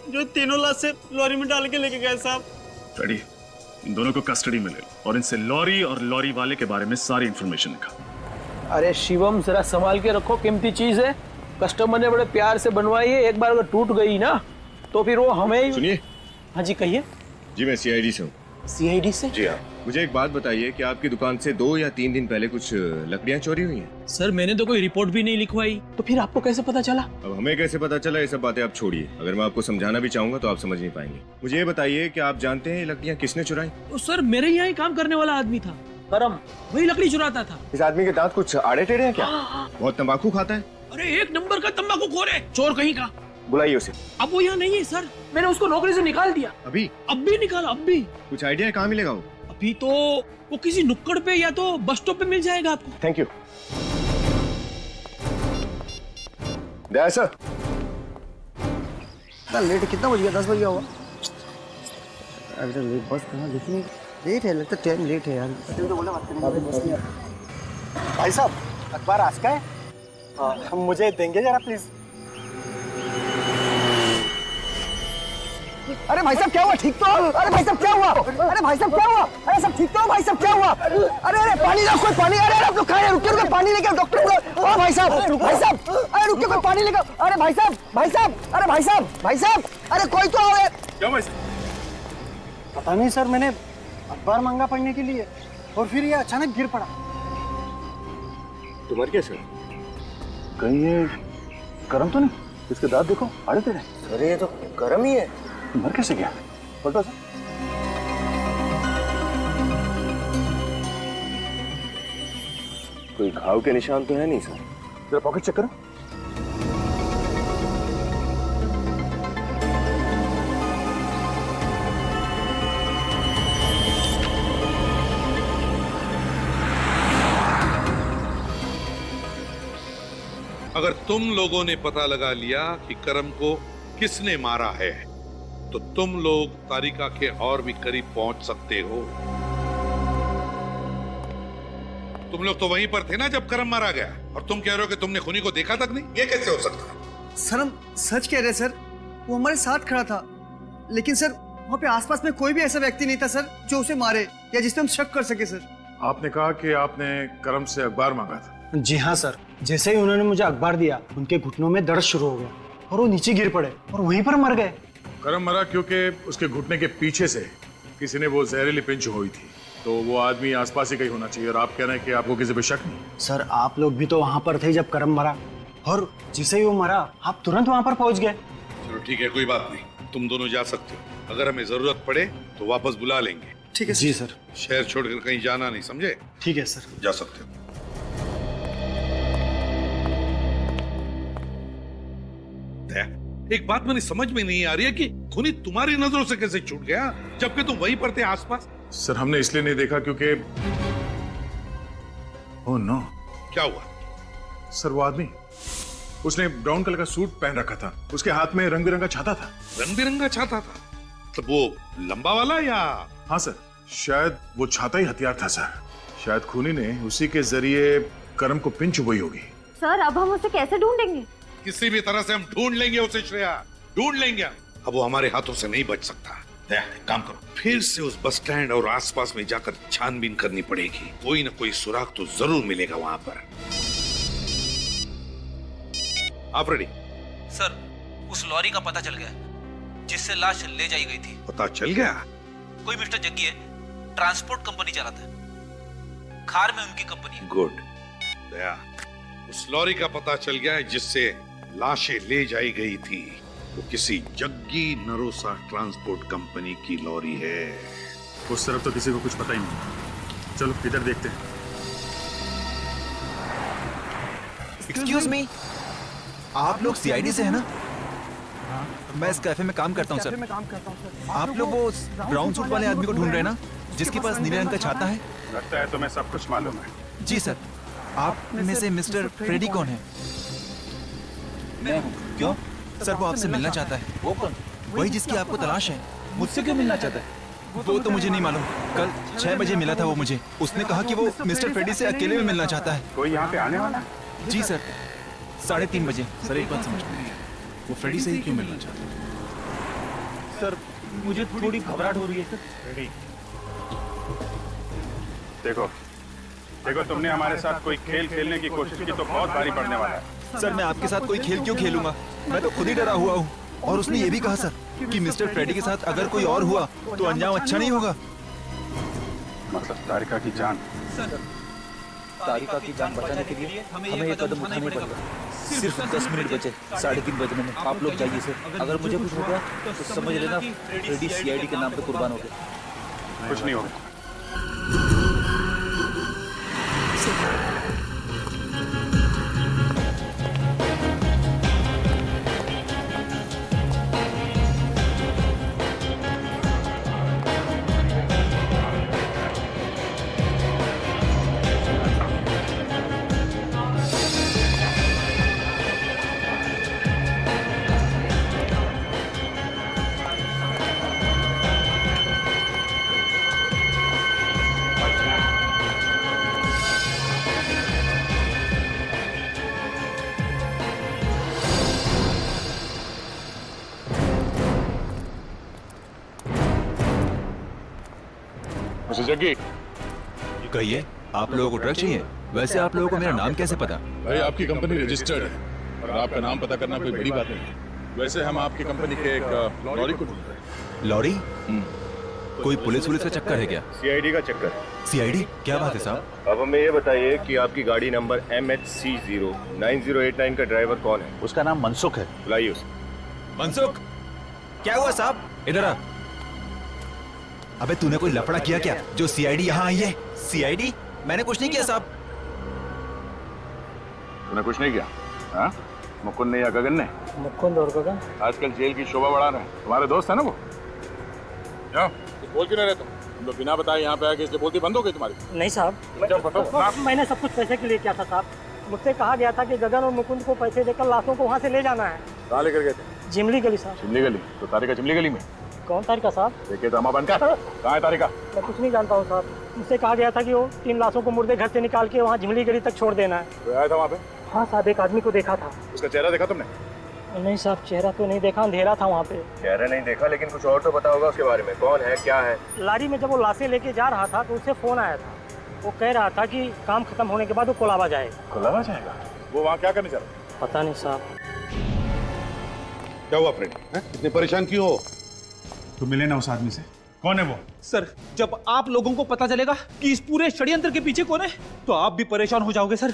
जो तीनों लाशें लॉरी में डाल के लेके गए साहब। रेडी, इन दोनों को कस्टडी में ले और इनसे लॉरी और लॉरी वाले के बारे में सारी इंफॉर्मेशन निकाल। अरे शिवम, जरा संभाल के रखो, कीमती चीज है। कस्टमर ने बड़े प्यार से बनवाई है, एक बार अगर टूट गई ना तो फिर वो हमें। सुनिए। हाँ जी, कहिए। जी, मैं CID से हूँ। सीआईडी से? जी हाँ। मुझे एक बात बताइए कि आपकी दुकान से 2 या 3 दिन पहले कुछ लकड़ियां चोरी हुई हैं? सर मैंने तो कोई रिपोर्ट भी नहीं लिखवाई। तो फिर आपको कैसे पता चला? अब हमें कैसे पता चला, ये सब बातें आप छोड़िए। अगर मैं आपको समझाना भी चाहूंगा तो आप समझ नहीं पाएंगे। मुझे ये बताइए कि आप जानते हैं ये लकड़ियां किसने चुराई? तो सर मेरे यहाँ ही काम करने वाला आदमी था करम, वही लकड़ी चुराता था। इस आदमी के दांत कुछ आड़े टेढ़े हैं क्या? बहुत तंबाकू खाता है? अरे 1 नंबर का तंबाकूखोर है, चोर कहीं का। बुलाइए उसे। अब वो यहाँ नहीं है सर, मैंने उसको नौकरी से निकाल दिया। अभी? अब भी निकाला, अब भी। कुछ आइडिया है कहाँ मिलेगा वो? अभी तो वो किसी नुक्कड़ पे या तो बस स्टॉप पे मिल जाएगा आपको। Thank you. Daya sir. Late कितना बज गया? 10 बज गया होगा। अरे लेट बस कहाँ दिख नहीं, लेट है लगता, टाइम लेट है यार। भाई साहब अखबार आज का है, हम मुझे देंगे जरा प्लीज। अरे भाई साहब क्या हुआ? ठीक तो? अरे भाई साहब क्या हुआ? अरे भाई साहब क्या हुआ? अरे सब ठीक तो? भाई साहब क्या हुआ? अरे अरे पानी लाओ, कोई पानी। अरे आप लोग खा रहे, रुकिए रुकिए, पानी लेके आओ डॉक्टर। ओ भाई साहब, भाई साहब, अरे रुकिए, कोई पानी लेके आओ। अरे भाई साहब, भाई साहब, अरे भाई साहब, भाई साहब, अरे कोई तो आओ। क्या भाई साहब? पता नहीं सर, मैंने अखबार मांगा पढ़ने के लिए और फिर ये अचानक गिर पड़ा। तुम्हारे क्या सर? कहीं ये करम तो नहीं? इसके दांत देखो आड़े टेढ़े। अरे ये तो गरम ही है। मर कैसे गया? पलटो सर। कोई घाव के निशान तो है नहीं सर। जरा पॉकेट चेक करो। अगर तुम लोगों ने पता लगा लिया कि करम को किसने मारा है तो तुम लोग तारिका के और भी करीब पहुंच सकते हो। तुम लोग तो वहीं पर थे ना जब करम मारा गया, और तुम कह रहे हो कि तुमने खूनी को देखा तक नहीं? ये कैसे हो सकता है? सर हम सच कह रहे सर, वो हमारे साथ खड़ा था, लेकिन सर वहाँ पे आसपास में कोई भी ऐसा व्यक्ति नहीं था सर जो उसे मारे या जिस पे हम शक कर सके सर। आपने कहा कि आपने करम से अखबार मांगा था। जी हाँ सर, जैसे ही उन्होंने मुझे अखबार दिया उनके घुटनों में दर्द शुरू हो गया और वो नीचे गिर पड़े और वहीं पर मर गए। करम मरा क्योंकि उसके घुटने के पीछे से किसी ने वो जहरीली पिंच हुई थी, तो वो आदमी आसपास ही कहीं होना चाहिए। और आप कह रहे हैं कि आपको किसी पे शक नहीं? सर आप लोग भी तो वहाँ पर थे जब करम मरा, और जिसे ही वो मरा आप तुरंत वहाँ पर पहुँच गए। चलो ठीक है, कोई बात नहीं, तुम दोनों जा सकते हो। अगर हमें जरूरत पड़े तो वापस बुला लेंगे। ठीक है जी सर। शहर छोड़कर कहीं जाना नहीं, समझे? ठीक है सर। जा सकते हो। एक बात मैंने समझ में नहीं आ रही है कि खूनी तुम्हारी नजरों से कैसे छूट गया जबकि तुम वहीं पर थे आसपास? सर हमने इसलिए नहीं देखा क्योंकि ओह नो। क्या हुआ? सर वो आदमी, उसने ब्राउन कलर का सूट पहन रखा था, उसके हाथ में रंग बिरंगा छाता था। रंग बिरंगा छाता था? तो वो लंबा वाला या? हाँ सर, शायद वो छाता ही हथियार था सर। शायद खूनी ने उसी के जरिए करम को पिन चुभई होगी। सर अब हम उसे कैसे ढूंढेंगे? किसी भी तरह से हम ढूंढ लेंगे उसे श्रेया, ढूंढ लेंगे। अब वो हमारे हाथों से नहीं बच सकता। एक काम करो, फिर से उस बस स्टैंड और आसपास में जाकर छानबीन करनी पड़ेगी। कोई ना कोई सुराग तो जरूर मिलेगा वहां पर। आप रेडी? सर उस लॉरी का पता चल गया जिससे लाश ले जाई गई थी। पता चल गया? कोई मिस्टर जग्गी है, ट्रांसपोर्ट कंपनी चलाता है, खार में उनकी कंपनी है। गुड दया, उस लॉरी का पता चल गया है जिससे लाशें ले जाई गई थी। वो किसी जग्गी नरोसा ट्रांसपोर्ट कंपनी की लॉरी है। उस तरफ तो किसी को कुछ पता ही नहीं। चलो इधर देखते हैं। एक्सक्यूज मी, आप लोग सीआईडी से है ना? मैं इस कैफे में काम करता हूँ सर। आप लोग वो ब्राउन सूट वाले आदमी को ढूंढ रहे हैं ना, जिसके पास नीले रंग का छाता है? लगता है तुम्हें सब कुछ मालूम है। जी सर। आप में से मिस्टर फ्रेडी कौन है? मैं हूँ। क्यों? सर वो आपसे मिलना चाहता है। वो कौन? वही जिसकी आपको तलाश है। मुझसे क्यों मिलना चाहता है? वो तो मुझे नहीं मालूम। कल 6 बजे मिला था वो मुझे। उसने कहा कि वो मिस्टर फ्रेडी से अकेले में मिलना चाहता है। कोई यहाँ पे आने वाला? जी सर, 3:30 बजे। सर एक बात समझ में, वो फ्रेडी से ही क्यों मिलना चाहता है? सर मुझे थोड़ी घबराहट हो रही है सर। देखो देखो, तुमने हमारे साथ कोई खेल खेलने की कोशिश की तो बहुत भारी पड़ने वाला है। सर मैं आपके साथ कोई खेल क्यों खेलूंगा? मैं तो खुद ही डरा हुआ हूँ। और उसने ये भी कहा सर कि मिस्टर फ्रेडी के साथ अगर कोई और हुआ तो अंजाम अच्छा नहीं होगा। मतलब तारिका की जान। तारिका की जान बचाने के लिए हमें ये कदम उठाना ही पड़ेगा। सिर्फ 10 मिनट बचे, 3:30 बजने में। आप लोग जाइए सर। अगर मुझे कुछ हो गया तो समझ लेना फ्रेडी सीआईडी के नाम पे कुर्बान हो गए। कुछ नहीं होगा। जग्गी, कहिए, आप लोगों को ट्रक चाहिए? वैसे आप लोगों को मेरा नाम कैसे पता? भाई आपकी कंपनी रजिस्टर्ड है और आपका नाम पता करना कोई बड़ी बात नहीं है। वैसे हम आपकी कंपनी के एक लॉरी को ढूंढ रहे हैं। लॉरी? कोई पुलिस का चक्कर है क्या? सीआईडी का चक्कर। सीआईडी? क्या बात है साहब? अब हमें ये बताइए कि आपकी गाड़ी नंबर MHC09089 का ड्राइवर कौन है? उसका नाम मनसुख है। बुलाइए उसे। मनसुख, क्या हुआ साहब? इधर आ। अबे तूने कोई लफड़ा किया क्या जो सीआईडी यहाँ आई है? सीआईडी? मैंने कुछ नहीं किया साहब। तूने कुछ नहीं किया? हाँ? मुकुंद ने या गगन ने? मुकुंद और गगन आजकल जेल की शोभा बढ़ा रहे हैं। तुम्हारे दोस्त है ना वो? क्या? कुछ बोल क्यों नहीं रहे तुम लोग? बिना बताए यहाँ पे आके इसलिए बोलती बंद हो गई तुम्हारी? नहीं साहब, मैंने सब कुछ पैसे के लिए किया था साहब। मुझसे कहा गया था कि गगन और मुकुंद को पैसे देकर लाशों को वहाँ से ले जाना है। कहाँ लेकर गए थे? जिमली गली साहब। चिमली गली? तो तारिका चिमली गली में? कौन तारिका साहब? देखिए तो बन का कहाँ है तारिका? मैं कुछ नहीं जानता हूँ साहब। मुझसे कहा गया था कि वो 3 लाशों को मुर्दे घर से निकाल के वहाँ झिमली गली तक छोड़ देना है। तो आया था वहाँ पे? हाँ साहब, एक आदमी को देखा था। उसका चेहरा देखा तुमने? नहीं साहब, चेहरा तो नहीं देखा, अंधेरा था वहाँ पे। चेहरा नहीं देखा, लेकिन कुछ और तो पता होगा उसके बारे में। कौन है, क्या है? लारी में जब वो लाशें लेके जा रहा था तो उससे फोन आया था। वो कह रहा था कि काम खत्म होने के बाद वो कोलाबा जाएगा। कोलाबा जाएगा? वो वहाँ क्या करने जा रहा? पता नहीं साहब। क्या हुआ फ्रेडी? इतने परेशान क्यों हो? तो मिले ना उस आदमी से। कौन है वो? सर, जब आप लोगों को पता चलेगा कि इस पूरे षड्यंत्र के पीछे कौन है तो आप भी परेशान हो जाओगे सर।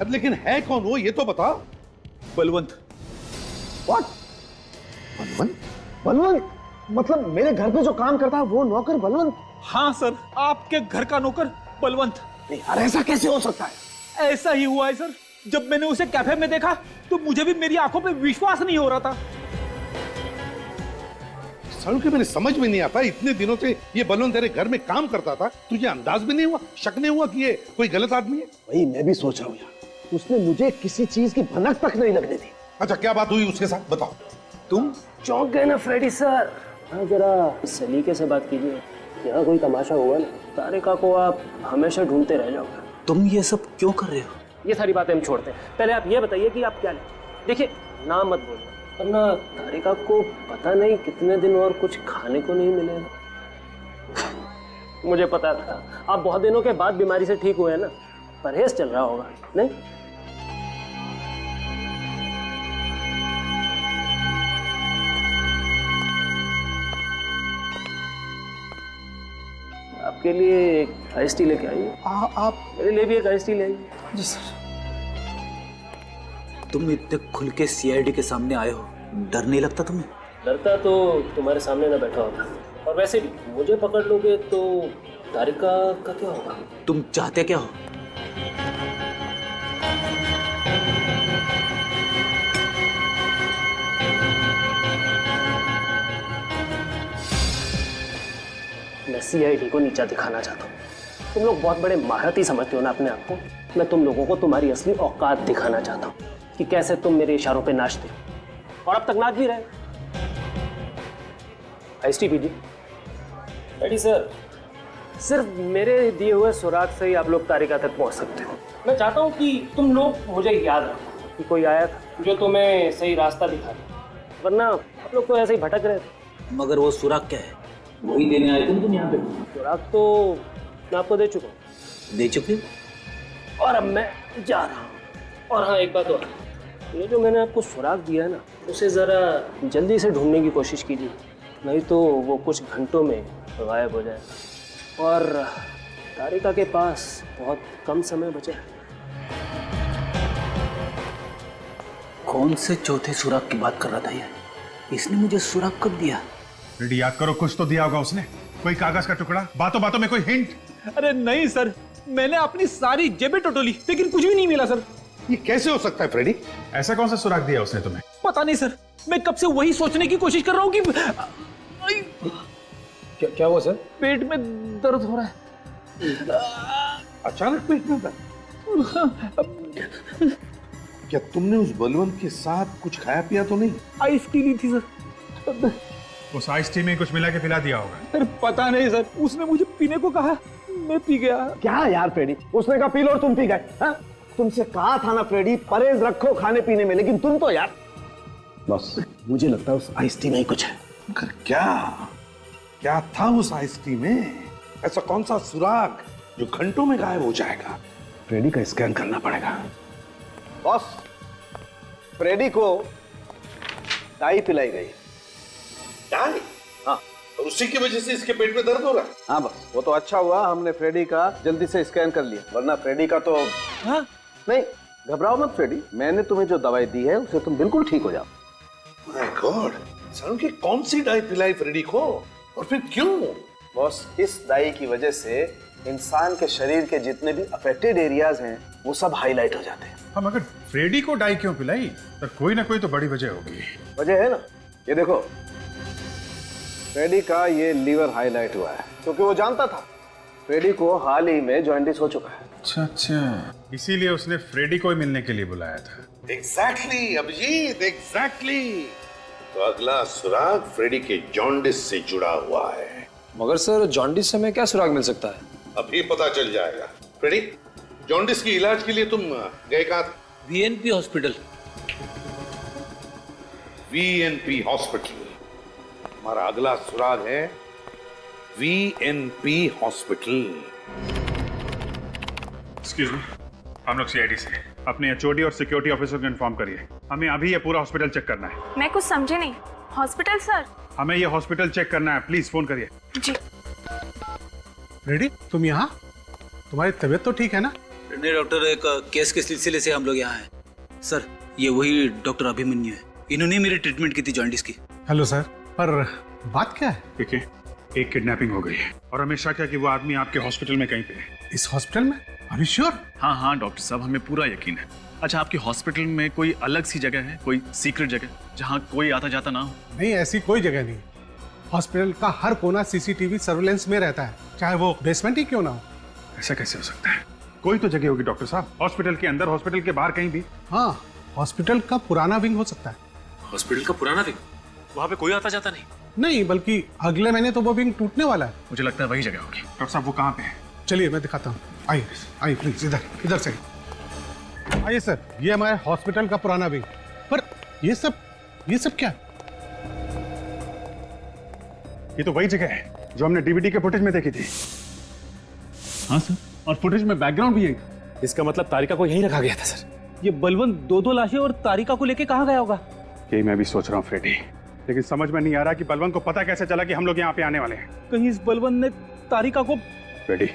लेकिन है कौन वो, ये तो बता। बलवंत। What? बलवंत? बलवंत? मतलब मेरे घर पे जो काम करता है वो नौकर बलवंत? हाँ सर, आपके घर का नौकर बलवंत। नहीं यार, ऐसा कैसे हो सकता है? ऐसा ही हुआ है सर। जब मैंने उसे कैफे में देखा तो मुझे भी मेरी आंखों पे विश्वास नहीं हो रहा था। सालों के मैंने समझ में नहीं आता, इतने दिनों से ये बलवंत तेरे घर में काम करता था, तुझे अंदाज भी नहीं हुआ, शक नहीं हुआ कि ये कोई गलत आदमी है? वही मैं भी सोच रहा हूँ यार। उसने मुझे किसी चीज की भनक तक नहीं लगने दी। अच्छा, क्या बात हुई उसके साथ, बताओ। तुम चौंक गए ना फ्रेडी सर? हाँ, जरा सलीके से बात कीजिए। यहाँ कोई तमाशा हुआ ना, तारिका को आप हमेशा ढूंढते रह जाओगे। तुम ये सब क्यों कर रहे हो? ये सारी बातें हम छोड़ते हैं। पहले आप ये बताइए कि आप क्या लें। देखिए, नाम मत बोलना, वरना तारिका को पता नहीं कितने दिन और कुछ खाने को नहीं मिलेगा। मुझे पता था आप बहुत दिनों के बाद बीमारी से ठीक हुए हैं ना, परहेज चल रहा होगा नहीं? आपके लिए एक आइस टी लेके आइए। आप मेरे लिए भी एक आइस टी ले आइए। जी सर। तुम इतने खुल के सीआईडी के सामने आए हो, डर नहीं लगता तुम्हें? डरता तो तुम्हारे सामने ना बैठा होता, और वैसे भी मुझे पकड़ लोगे तो तारिका का क्या होगा? तुम चाहते क्या हो? मैं सीआईडी को नीचा दिखाना चाहता हूँ। तुम लोग बहुत बड़े महारथी समझते हो ना अपने आप को। मैं तुम लोगों को तुम्हारी असली औकात दिखाना चाहता हूँ कि कैसे तुम मेरे इशारों पे नाचते हो, और अब तक नाच भी रहे। आइस टी पीजिए। रेडी सर, सिर्फ मेरे दिए हुए सुराग से ही आप लोग तारिका तक पहुंच सकते हो। मैं चाहता हूँ कि तुम लोग मुझे याद रखो कि कोई आया था जो तुम्हें सही रास्ता दिखा दे, वरना आप लोग तो ऐसे ही भटक रहे थे। मगर वो सुराग क्या है? वही देने आए थे तुम यहाँ पे? सुराग तो मैं आपको दे चुका हूँ। दे चुके? और अब मैं जा रहा हूँ। और हाँ, एक बात और, ये जो मैंने आपको सुराग दिया है ना, उसे ज़रा जल्दी से ढूंढने की कोशिश कीजिए, नहीं तो वो कुछ घंटों में गायब हो जाए। और तारिका के पास बहुत कम समय बचा है। कौन से चौथे सुराग की बात कर रहा था ये? इसने मुझे सुराग कब दिया? रेडी, याद करो, कुछ तो दिया होगा उसने। कोई कागज का टुकड़ा, बातों बातों में कोई हिंट। अरे नहीं सर, मैंने अपनी सारी जेबें टटोली लेकिन कुछ भी नहीं मिला सर। ये कैसे हो सकता है फ्रेडी? ऐसा कौन सा सुराग दिया उसने तुम्हें? पता नहीं सर, मैं कब से वही सोचने की कोशिश कर रहा हूँ कि क्या हुआ सर? पेट में दर्द हो रहा है। अचानक पेट में दर्द? क्या तुमने उस बलवंत के साथ कुछ खाया पिया तो नहीं? आइस टी ली थी सर। उस आइस टी में कुछ मिला के पिला दिया होगा। सर पता नहीं सर, उसने मुझे पीने को कहा, मैं पी गया। क्या यार फ्रेडी, उसने कहा पी लो और तुम पी गए? हाँ? तुमसे कहा था ना फ्रेडी, परहेज रखो खाने पीने में, लेकिन तुम तो यार। बस मुझे लगता है उस आइस टी में ही कुछ है। क्या था उस आइस टी में? ऐसा कौन सा सुराग जो घंटों में गायब हो जाएगा? फ्रेडी का स्कैन करना पड़ेगा। बॉस, फ्रेडी को डाई पिलाई गई। डाई? हाँ। और उसी की वजह से इसके पेट में दर्द हो रहा है? हाँ बस, वो तो अच्छा हुआ हमने फ्रेडी का जल्दी से स्कैन कर लिया, वरना फ्रेडी का तो। हाँ? नहीं घबराओ मत फ्रेडी, मैंने तुम्हें जो दवाई दी है उससे तुम बिल्कुल ठीक हो जाओ। माय गॉड, सालों की कौन सी डाई पिलाई फ्रेडी को, और फिर क्यों? बॉस, इस डाई की वजह से इंसान के शरीर के जितने भी अफेक्टेड एरियाज हैं वो सब हाईलाइट हो जाते हैं। हम अगर फ्रेडी को डाई क्यों पिलाई, तो कोई ना कोई तो बड़ी वजह होगी। वजह है ना, ये देखो, फ्रेडी का ये लीवर हाईलाइट हुआ है क्योंकि वो जानता था फ्रेडी को हाल ही में जॉन्डिस हो चुका है। अच्छा, इसीलिए उसने फ्रेडी को ही मिलने के लिए बुलाया था। Exactly Abhijit, exactly. तो अगला सुराग फ्रेडी के जॉन्डिस से जुड़ा हुआ है। मगर सर, जॉन्डिस से हमें क्या सुराग मिल सकता है? अभी पता चल जाएगा। फ्रेडी, जॉन्डिस के इलाज के लिए तुम गए कहाँ? वीएनपी हॉस्पिटल। वीएनपी हॉस्पिटल। हमारा अगला सुराग है वीएनपी हॉस्पिटल। एक्सक्यूज मी, हम लोग सीआईडी से अपने एचओडी और सिक्योरिटी ऑफिसर को इन्फॉर्म करिए, हमें अभी ये पूरा हॉस्पिटल चेक करना है। मैं कुछ समझे नहीं। Hospital sir? हमें ये हॉस्पिटल चेक करना है, प्लीज फोन करिए। जी। रेडी, तुम यहाँ? तुम्हारी तबीयत तो ठीक है ना? नहीं डॉक्टर, एक केस के सिलसिले से हम लोग यहाँ हैं। सर, ये वही डॉक्टर अभिमन्यु है, इन्होंने मेरी ट्रीटमेंट की थी जॉन्डिस की। हेलो सर, पर बात क्या है? देखिए, एक किडनैपिंग हो गई है और हमें शक है कि वो आदमी आपके हॉस्पिटल में कहीं पे है। इस हॉस्पिटल में? अभी श्योर? हाँ हाँ डॉक्टर साहब, हमें पूरा यकीन है। अच्छा, आपके हॉस्पिटल में कोई अलग सी जगह है, कोई सीक्रेट जगह जहाँ कोई आता जाता ना हो? नहीं, ऐसी कोई जगह नहीं। हॉस्पिटल का हर कोना सीसीटीवी सर्विलेंस में रहता है, चाहे वो बेसमेंट ही क्यों ना हो। ऐसा कैसे हो सकता है? कोई तो जगह होगी डॉक्टर साहब, हॉस्पिटल के अंदर, हॉस्पिटल के बाहर, कहीं भी। हाँ, हॉस्पिटल का पुराना विंग हो सकता है। हॉस्पिटल का पुराना विंग? वहाँ पे कोई आता जाता नहीं? नहीं, बल्कि अगले महीने तो वो विंग टूटने वाला है। मुझे लगता है वही जगह होगी। डॉक्टर साहब, वो कहाँ पे है? चलिए मैं दिखाता हूँ, आइए आइए प्लीज, इधर से आइए सर। ये हमारे हॉस्पिटल का पुराना विंग। पर ये सब क्या? ये तो वही जगह है जो हमने डीवीडी के फुटेज में देखी थी। हाँ सर, और फुटेज में बैकग्राउंड भी यही। इसका मतलब तारिका को यहीं रखा गया था सर। ये बलवंत दो लाशें और तारिका को लेके कहाँ गया होगा? यही मैं भी सोच रहा हूँ फ्रेडी, लेकिन समझ में नहीं आ रहा कि बलवंत को पता कैसे चला कि हम लोग यहाँ पे आने वाले हैं। कहीं इस बलवंत ने तारिका को। फ्रेडी,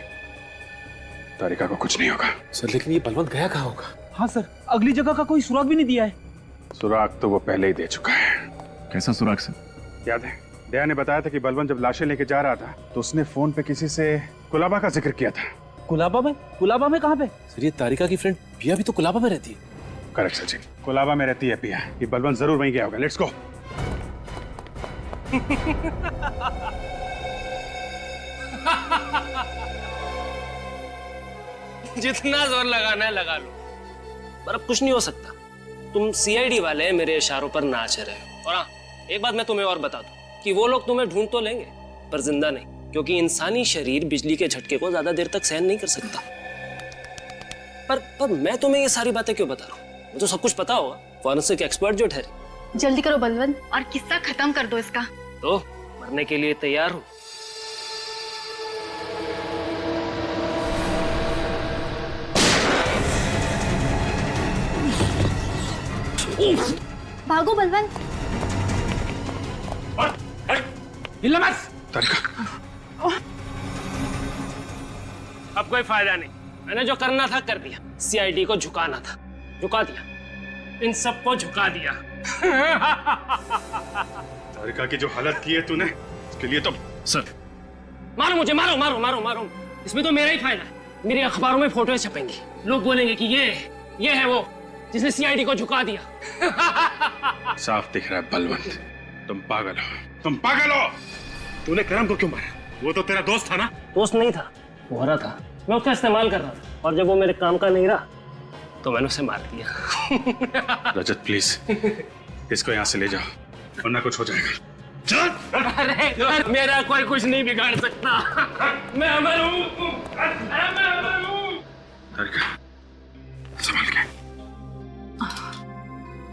तारिका को कुछ नहीं होगा। सर, लेकिन ये बलवंत गया कहाँ होगा? हाँ सर, अगली जगह का कोई सुराग भी नहीं दिया है। सुराग तो वो पहले ही दे चुका है। कैसा सुराग सर? याद है, दया ने बताया था कि बलवंत जब लाशें लेके जा रहा था तो उसने फोन पे किसी से कुलाबा का जिक्र किया था। कुलाबा में? कुलाबा में कहाँ पे? सर, ये तारिका की फ्रेंड पिया भी तो कुलाबा में रहती है। करेक्ट सचिन, कुलाबा में रहती है पिया। ये बलवंत जरूर वहीं गया होगा। Let's go. जितना जोर लगाना है लगा लो, पर अब कुछ नहीं हो सकता। तुम सीआईडी वाले मेरे इशारों पर नाच रहे हो। और हाँ, एक बात मैं तुम्हें और बता दूं कि वो लोग तुम्हें ढूंढ तो लेंगे पर जिंदा नहीं, क्योंकि इंसानी शरीर बिजली के झटके को ज्यादा देर तक सहन नहीं कर सकता। पर मैं तुम्हें ये सारी बातें क्यों बता रहा हूँ? मुझे तो सब कुछ पता होगा, फॉरेंसिक एक्सपर्ट जो ठहरे। जल्दी करो बलवंत, और किस्सा खत्म कर दो इसका। तो मरने के लिए तैयार हो? भागो बलवंत। तारिका, अब कोई फायदा नहीं, मैंने जो करना था कर दिया। सीआईडी को झुकाना था, झुका दिया, इन सबको झुका दिया। तारिका की जो हालत की है तूने, उसके लिए तो सर मारो मुझे, मारो मारो मारो मारो, इसमें तो मेरा ही फायदा है। मेरे अखबारों में फोटोएं छपेंगी, लोग बोलेंगे कि ये है वो जिसने सीआईडी को झुका दिया। साफ दिख रहा है बलवंत, तुम पागल हो, तुम पागल हो। तूने करम को क्यों मारा? वो तो तेरा दोस्त था ना? दोस्त नहीं था, वोहरा था। मैं उसका इस्तेमाल कर रहा था, और जब वो मेरे काम का नहीं रहा तो मैंने उसे मार दिया। रजत प्लीज इसको यहाँ से ले जाओ, वरना कुछ हो जाएगा। अरे मेरा कोई कुछ नहीं बिगाड़ सकता। मैं अमर हूँ, मैं अमर हूँ। तारिका संभाल के।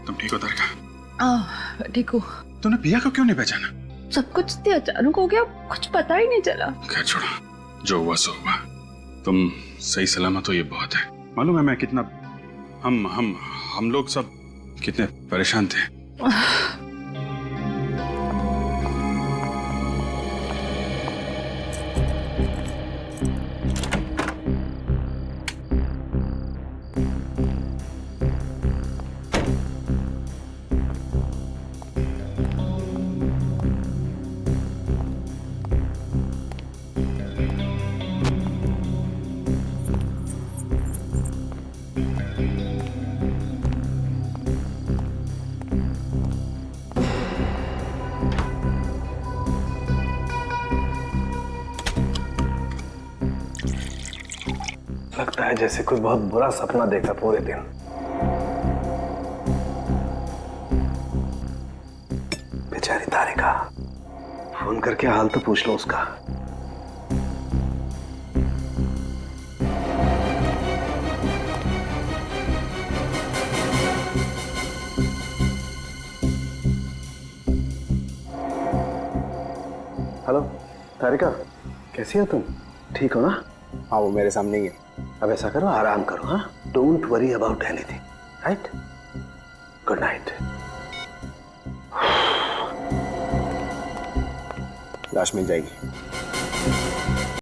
तुम ठीक हो तारिका? ठीक हूँ। तूने पिया को क्यों नहीं पहचाना? सब कुछ इतने अचानक हो गया, कुछ पता ही नहीं चला। खैर छोड़ो, जो हुआ सो हुआ। तुम सही सलामत हो ये बहुत है। मालूम है मैं कितना हम लोग सब कितने परेशान थे। लगता है जैसे कोई बहुत बुरा सपना देखा पूरे दिन। बेचारी तारिका, फोन करके हाल तो पूछ लो उसका। हेलो तारिका, कैसी हो तुम? ठीक हो ना? हाँ, वो मेरे सामने ही है। अब ऐसा करो, आराम करो। हाँ, don't worry about anything, right? Good night. लाश मिल जाएगी।